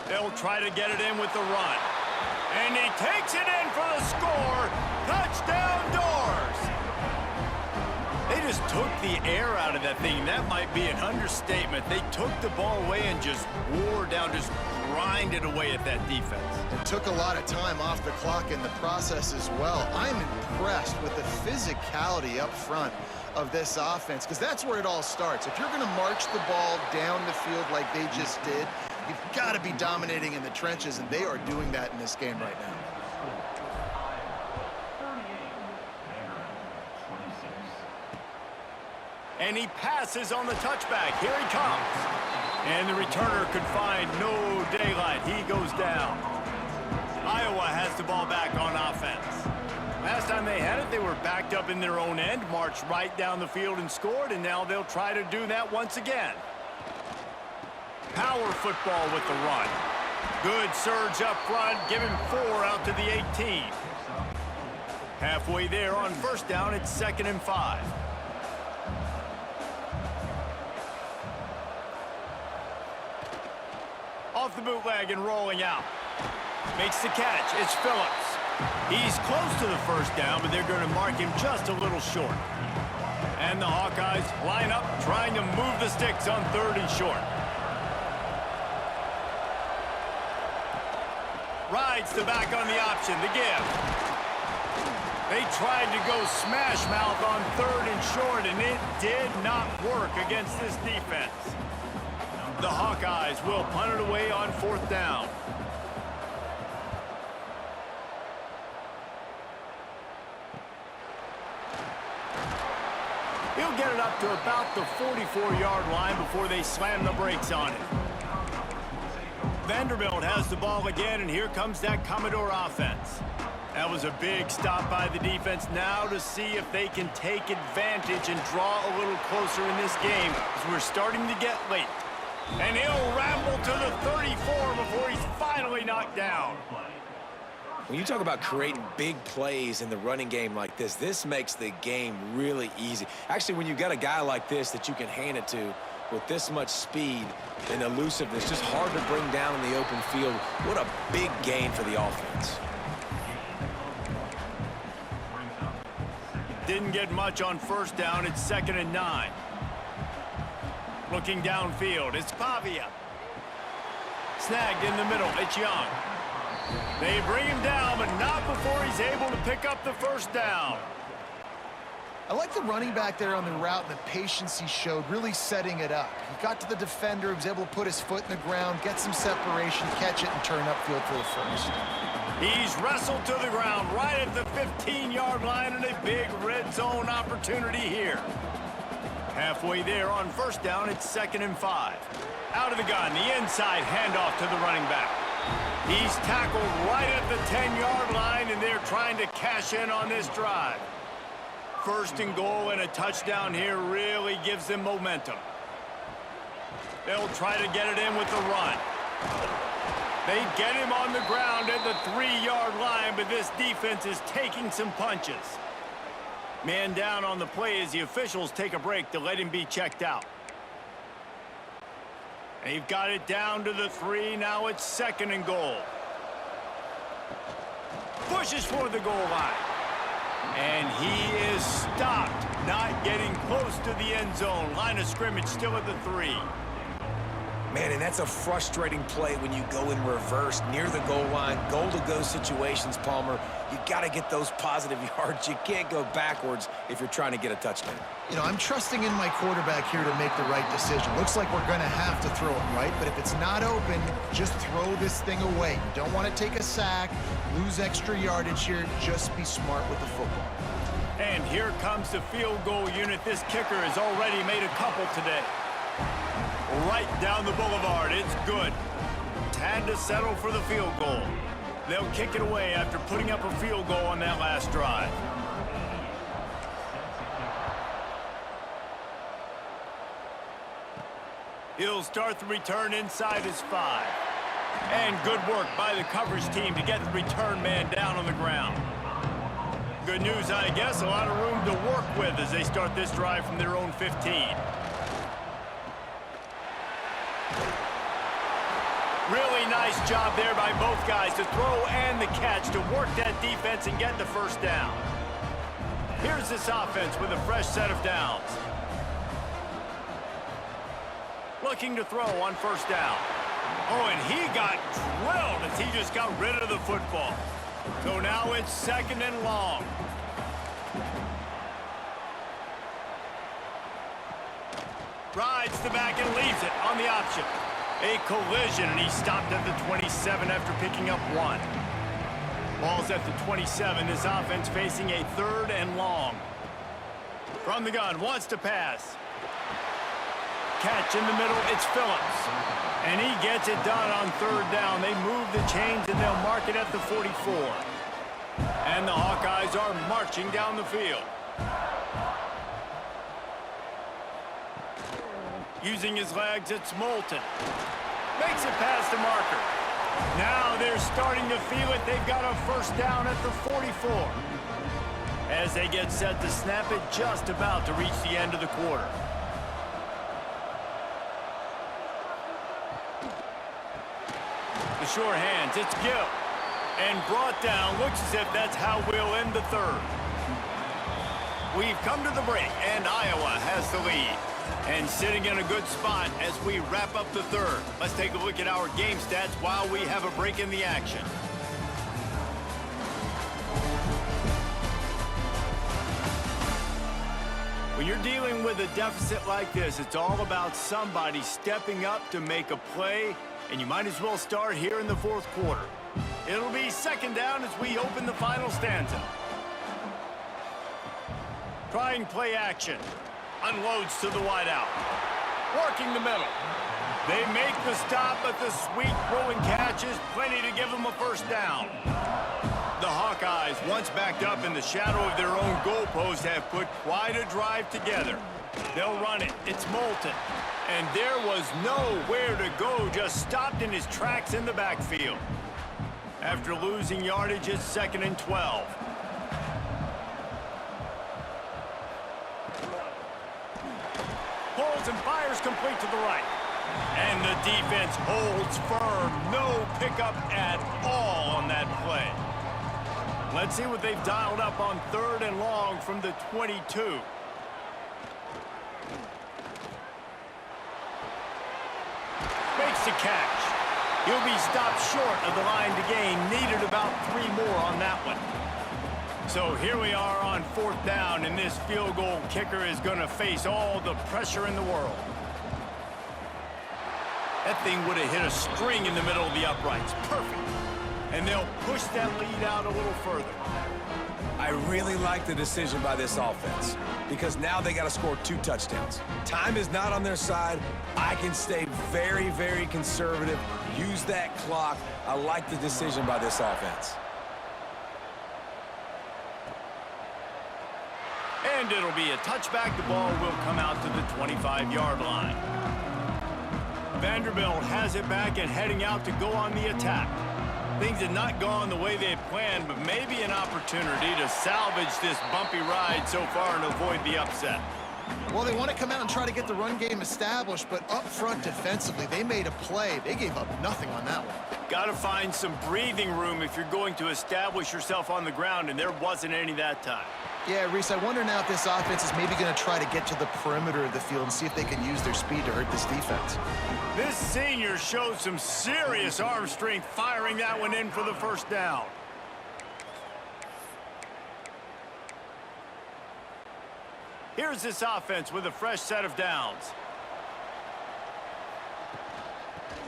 They'll try to get it in with the run. And he takes it in for the score. Touchdown Doors! They just took the air out of that thing. That might be an understatement. They took the ball away and just wore down, just grinded away at that defense. It took a lot of time off the clock in the process as well. I'm impressed with the physicality up front of this offense, because that's where it all starts. If you're going to march the ball down the field like they just did, you've got to be dominating in the trenches, and they are doing that in this game right now. And he passes on the touchback. Here he comes. And the returner could find no daylight. He goes down. Iowa has the ball back on offense. Last time they had it, they were backed up in their own end, marched right down the field and scored, and now they'll try to do that once again. Power football with the run. Good surge up front, give him 4 out to the 18. Halfway there on first down, it's 2nd and 5. Off the bootleg and rolling out. Makes the catch. It's Phillips. He's close to the first down, but they're going to mark him just a little short. And the Hawkeyes line up, trying to move the sticks on 3rd and short. Rides the back on the option, the give. They tried to go smash mouth on 3rd and short, and it did not work against this defense. The Hawkeyes will punt it away on 4th down. He'll get it up to about the 44-yard line before they slam the brakes on it. Vanderbilt has the ball again, and here comes that Commodore offense. That was a big stop by the defense. Now to see if they can take advantage and draw a little closer in this game, as we're starting to get late. And he'll ramble to the 34 before he's finally knocked down. When you talk about creating big plays in the running game like this makes the game really easy. Actually, when you've got a guy like this that you can hand it to with this much speed and elusiveness, just hard to bring down in the open field, what a big gain for the offense. Didn't get much on first down. It's 2nd and 9. Looking downfield, it's Pavia. Snagged in the middle, it's Young. They bring him down, but not before he's able to pick up the first down. I like the running back there on the route and the patience he showed, really setting it up. He got to the defender, he was able to put his foot in the ground, get some separation, catch it, and turn upfield for the first. He's wrestled to the ground right at the 15-yard line, and a big red zone opportunity here. Halfway there on first down, it's 2nd and 5. Out of the gun, the inside handoff to the running back. He's tackled right at the 10-yard line, and they're trying to cash in on this drive. 1st and goal and a touchdown here really gives them momentum. They'll try to get it in with the run. They get him on the ground at the 3-yard line, but this defense is taking some punches. Man down on the play as the officials take a break to let him be checked out. They've got it down to the 3. Now it's 2nd and goal. Pushes for the goal line. And he is stopped, not getting close to the end zone. Line of scrimmage still at the 3. Man, and that's a frustrating play when you go in reverse near the goal line. Goal-to-go situations, Palmer. You got to get those positive yards. You can't go backwards if you're trying to get a touchdown. You know, I'm trusting in my quarterback here to make the right decision. Looks like we're going to have to throw it right, but if it's not open, just throw this thing away. You don't want to take a sack, lose extra yardage here. Just be smart with the football. And here comes the field goal unit. This kicker has already made a couple today. right down the boulevard. It's good. Had to settle for the field goal. They'll kick it away after putting up a field goal on that last drive. He'll start the return inside his 5. And good work by the coverage team to get the return man down on the ground. Good news, I guess, a lot of room to work with as they start this drive from their own 15. Really nice job there by both guys to throw and the catch to work that defense and get the first down. Here's this offense with a fresh set of downs. Looking to throw on first down. Oh, and he got drilled as he just got rid of the football. So now it's second and long. Rides the back and leaves it on the option. A collision, and he stopped at the 27 after picking up 1. Ball's at the 27. This offense facing a third and long. From the gun, wants to pass. Catch in the middle, it's Phillips. And he gets it done on third down. They move the chains, and they'll mark it at the 44. And the Hawkeyes are marching down the field. Using his legs, it's Moulton. Makes it past the marker. Now they're starting to feel it. They've got a first down at the 44. As they get set to snap it, just about to reach the end of the quarter. The sure hands, it's Gill. And brought down, looks as if that's how we'll end the third. We've come to the break, and Iowa has the lead. And sitting in a good spot as we wrap up the third. Let's take a look at our game stats while we have a break in the action. When you're dealing with a deficit like this, it's all about somebody stepping up to make a play, and you might as well start here in the fourth quarter. It'll be second down as we open the final stanza. Trying play action. Unloads to the wideout. Working the middle. They make the stop, but the sweet throw and catch is plenty to give them a first down. The Hawkeyes, once backed up in the shadow of their own goalpost, have put quite a drive together. They'll run it. It's Moulton. And there was nowhere to go, just stopped in his tracks in the backfield. After losing yardage, it's second and 12. Pulls and fires complete to the right. And the defense holds firm. No pickup at all on that play. Let's see what they've dialed up on third and long from the 22. Makes the catch. He'll be stopped short of the line to gain. Needed about 3 more on that one. So here we are on fourth down, and this field goal kicker is going to face all the pressure in the world. That thing would have hit a string in the middle of the uprights. Perfect. And they'll push that lead out a little further. I really like the decision by this offense because now they got to score 2 touchdowns. Time is not on their side. I can stay very, very conservative. Use that clock. I like the decision by this offense. And it'll be a touchback. The ball will come out to the 25-yard line. Vanderbilt has it back and heading out to go on the attack. Things had not gone the way they had planned, but maybe an opportunity to salvage this bumpy ride so far and avoid the upset. Well, they want to come out and try to get the run game established, but up front defensively, they made a play. They gave up nothing on that one. Got to find some breathing room if you're going to establish yourself on the ground, and there wasn't any that time. Yeah, Reese, I wonder now if this offense is maybe going to try to get to the perimeter of the field and see if they can use their speed to hurt this defense. This senior showed some serious arm strength firing that one in for the first down. Here's this offense with a fresh set of downs.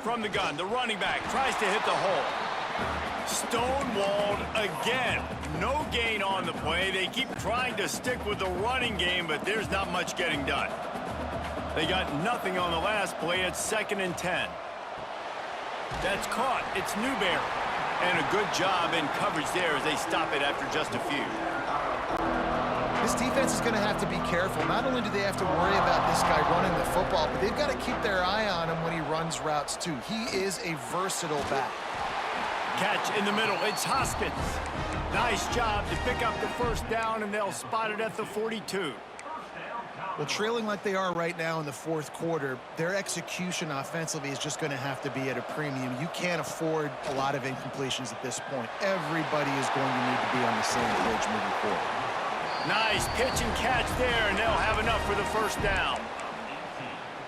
From the gun, the running back tries to hit the hole. Stonewalled again. No gain on the play. They keep trying to stick with the running game, but there's not much getting done. They got nothing on the last play. It's 2nd and 10. That's caught. It's Newberry. And a good job in coverage there as they stop it after just a few. This defense is going to have to be careful. Not only do they have to worry about this guy running the football, but they've got to keep their eye on him when he runs routes too. He is a versatile back. Catch in the middle. It's Hoskins. Nice job to pick up the first down, and they'll spot it at the 42. Well, trailing like they are right now in the fourth quarter, their execution offensively is just going to have to be at a premium. You can't afford a lot of incompletions at this point. Everybody is going to need to be on the same page moving forward. Nice pitch and catch there, and they'll have enough for the first down.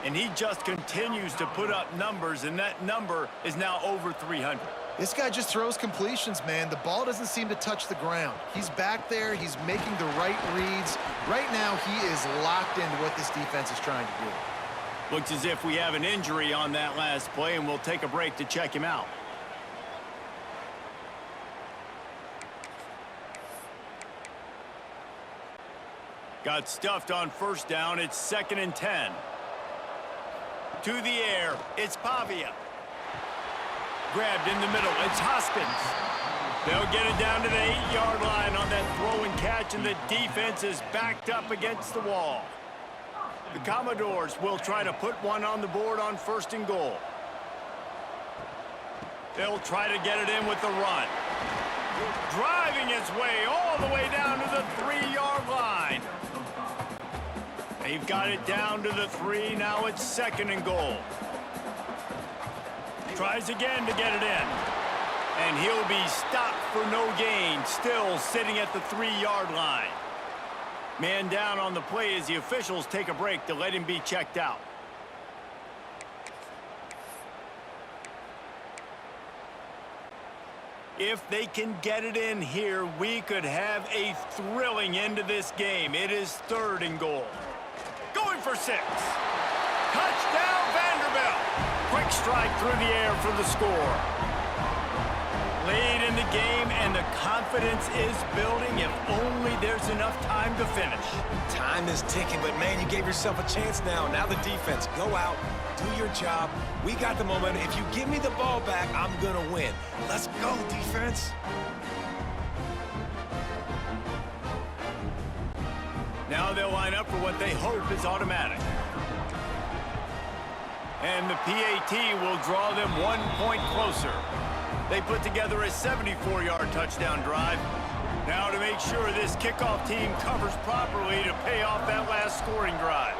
And he just continues to put up numbers, and that number is now over 300. This guy just throws completions, man. The ball doesn't seem to touch the ground. He's back there. He's making the right reads. Right now, he is locked into what this defense is trying to do. Looks as if we have an injury on that last play, and we'll take a break to check him out. Got stuffed on first down. It's 2nd and 10. To the air. It's Pavia. Grabbed in the middle. It's Hoskins. They'll get it down to the 8-yard line on that throw and catch, and the defense is backed up against the wall. The Commodores will try to put one on the board on 1st and goal. They'll try to get it in with the run. Driving its way all the way down to the 3-yard line. They've got it down to the 3. Now it's 2nd and goal. Tries again to get it in. And he'll be stopped for no gain, still sitting at the 3-yard line. Man down on the play as the officials take a break to let him be checked out. If they can get it in here, we could have a thrilling end to this game. It is 3rd and goal. Going for 6. Touchdown, Vanderbilt. Quick strike through the air for the score. Late in the game, and the confidence is building if only there's enough time to finish. Time is ticking, but man, you gave yourself a chance now. Now the defense, go out, do your job. We got the momentum. If you give me the ball back, I'm gonna win. Let's go, defense. Now they'll line up for what they hope is automatic. And the PAT will draw them 1 point closer. They put together a 74-yard touchdown drive. Now to make sure this kickoff team covers properly to pay off that last scoring drive.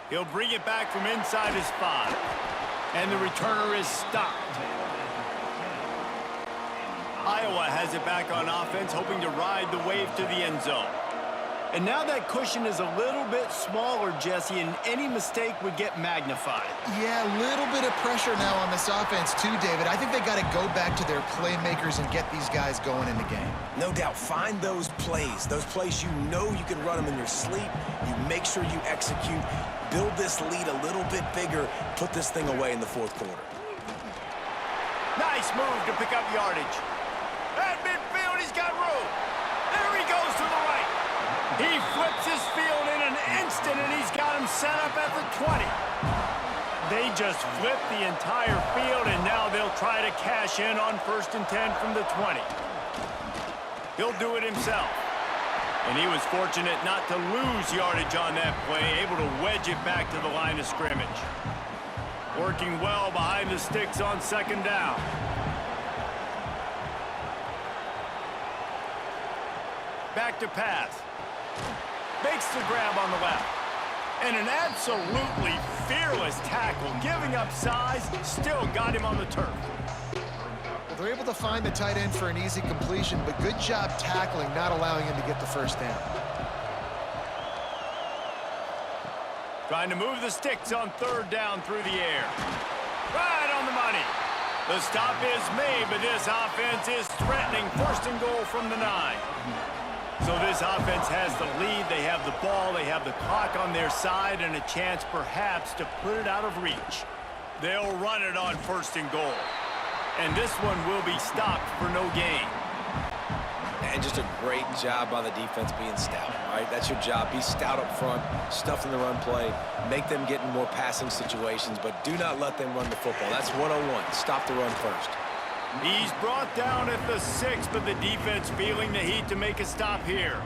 He'll bring it back from inside his 5. And the returner is stopped. Iowa has it back on offense, hoping to ride the wave to the end zone. And now that cushion is a little bit smaller, Jesse, and any mistake would get magnified. Yeah, a little bit of pressure now on this offense too, David. I think they got to go back to their playmakers and get these guys going in the game. No doubt. Find those plays you know you can run them in your sleep. You make sure you execute. Build this lead a little bit bigger. Put this thing away in the fourth quarter. Nice move to pick up yardage. At midfield, he's got room. There he goes to the right. He flips his field in an instant, and he's got him set up at the 20. They just flipped the entire field, and now they'll try to cash in on 1st and 10 from the 20. He'll do it himself. And he was fortunate not to lose yardage on that play, able to wedge it back to the line of scrimmage. Working well behind the sticks on 2nd down. Back to pass. Makes the grab on the left. And an absolutely fearless tackle, giving up size, still got him on the turf. Well, they're able to find the tight end for an easy completion, but good job tackling, not allowing him to get the first down. Trying to move the sticks on 3rd down through the air. Right on the money. The stop is made, but this offense is threatening 1st and goal from the 9. So this offense has the lead. They have the ball. They have the clock on their side and a chance perhaps to put it out of reach. They'll run it on 1st and goal. And this one will be stopped for no gain. And just just a great job by the defense being stout, right? That's your job. Be stout up front, stuff in the run play, make them get in more passing situations, but do not let them run the football. That's 101. Stop the run first. He's brought down at the 6, but the defense feeling the heat to make a stop here.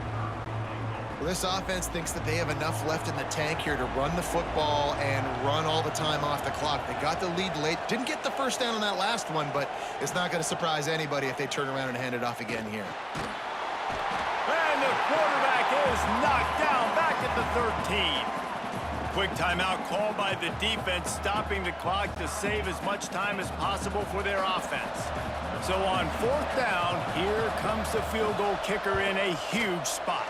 Well, this offense thinks that they have enough left in the tank here to run the football and run all the time off the clock. They got the lead late. Didn't get the first down on that last one, but it's not going to surprise anybody if they turn around and hand it off again here. And the quarterback is knocked down back at the 13. Quick timeout call by the defense, stopping the clock to save as much time as possible for their offense. So on 4th down, here comes the field goal kicker in a huge spot.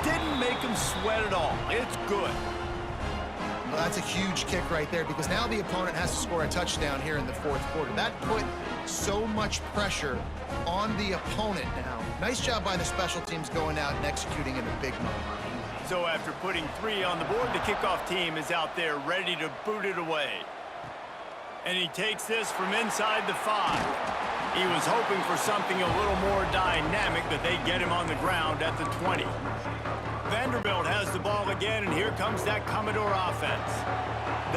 Didn't make him sweat at all. It's good. Well, that's a huge kick right there because now the opponent has to score a touchdown here in the 4th quarter. That put so much pressure on the opponent now. Nice job by the special teams going out and executing in a big moment. So after putting 3 on the board, the kickoff team is out there ready to boot it away. And he takes this from inside the 5. He was hoping for something a little more dynamic, but they get him on the ground at the 20. Vanderbilt has the ball again, and here comes that Commodore offense.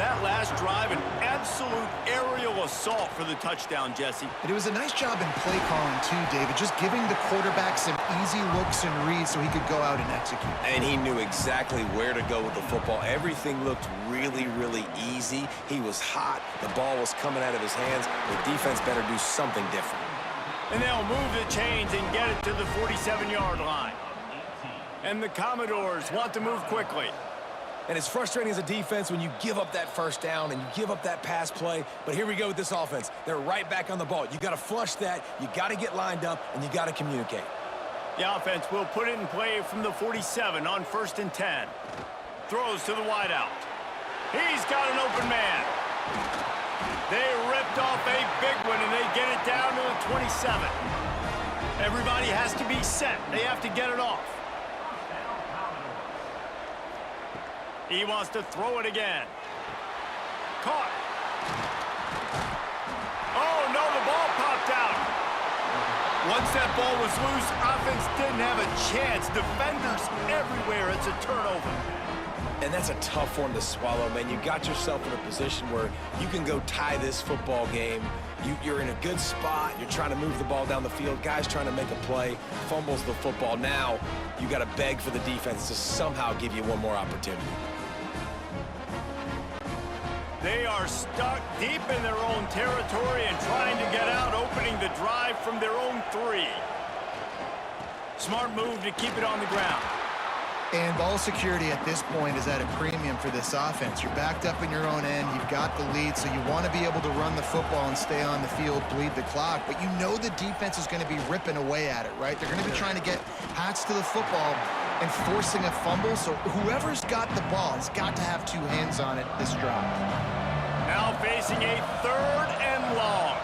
That last drive, an absolute aerial assault for the touchdown, Jesse. And it was a nice job in play calling too, David, just giving the quarterback some easy looks and reads so he could go out and execute. And he knew exactly where to go with the football. Everything looked really, really easy. He was hot. The ball was coming out of his hands. The defense better do something different. And they'll move the chains and get it to the 47-yard line. And the Commodores want to move quickly. And it's frustrating as a defense when you give up that first down and you give up that pass play. But here we go with this offense. They're right back on the ball. You got to flush that. You got to get lined up, and you got to communicate. The offense will put it in play from the 47 on 1st and 10. Throws to the wideout. He's got an open man. They ripped off a big one, and they get it down to the 27. Everybody has to be set. They have to get it off. He wants to throw it again. Caught. Oh, no, the ball popped out. Once that ball was loose, offense didn't have a chance. Defenders everywhere. It's a turnover. And that's a tough one to swallow, man. You got yourself in a position where you can go tie this football game. You're in a good spot. You're trying to move the ball down the field. Guys trying to make a play. Fumbles the football. Now you got to beg for the defense to somehow give you one more opportunity. They are stuck deep in their own territory and trying to get out, opening the drive from their own 3. Smart move to keep it on the ground. And ball security at this point is at a premium for this offense. You're backed up in your own end. You've got the lead, so you want to be able to run the football and stay on the field, bleed the clock. But you know the defense is going to be ripping away at it, right? They're going to be trying to get hats to the football and forcing a fumble. So whoever's got the ball has got to have 2 hands on it this drive. Now facing a 3rd and long.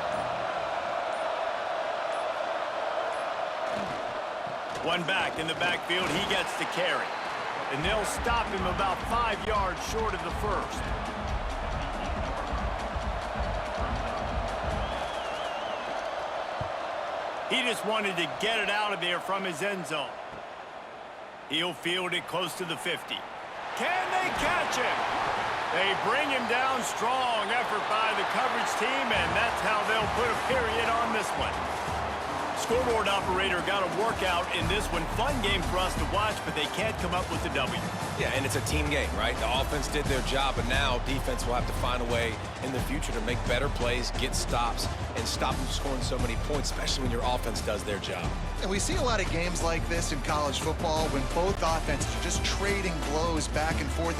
One back in the backfield, he gets the carry. And they'll stop him about 5 yards short of the 1st. He just wanted to get it out of there from his end zone. He'll field it close to the 50. Can they catch him? They bring him down. Strong effort by the coverage team, and that's how they'll put a period on this one. Scoreboard operator got a workout in this one. Fun game for us to watch, but they can't come up with the W. Yeah, and it's a team game, right? The offense did their job, but now defense will have to find a way in the future to make better plays, get stops, and stop them scoring so many points, especially when your offense does their job. And we see a lot of games like this in college football when both offenses are just trading blows back and forth.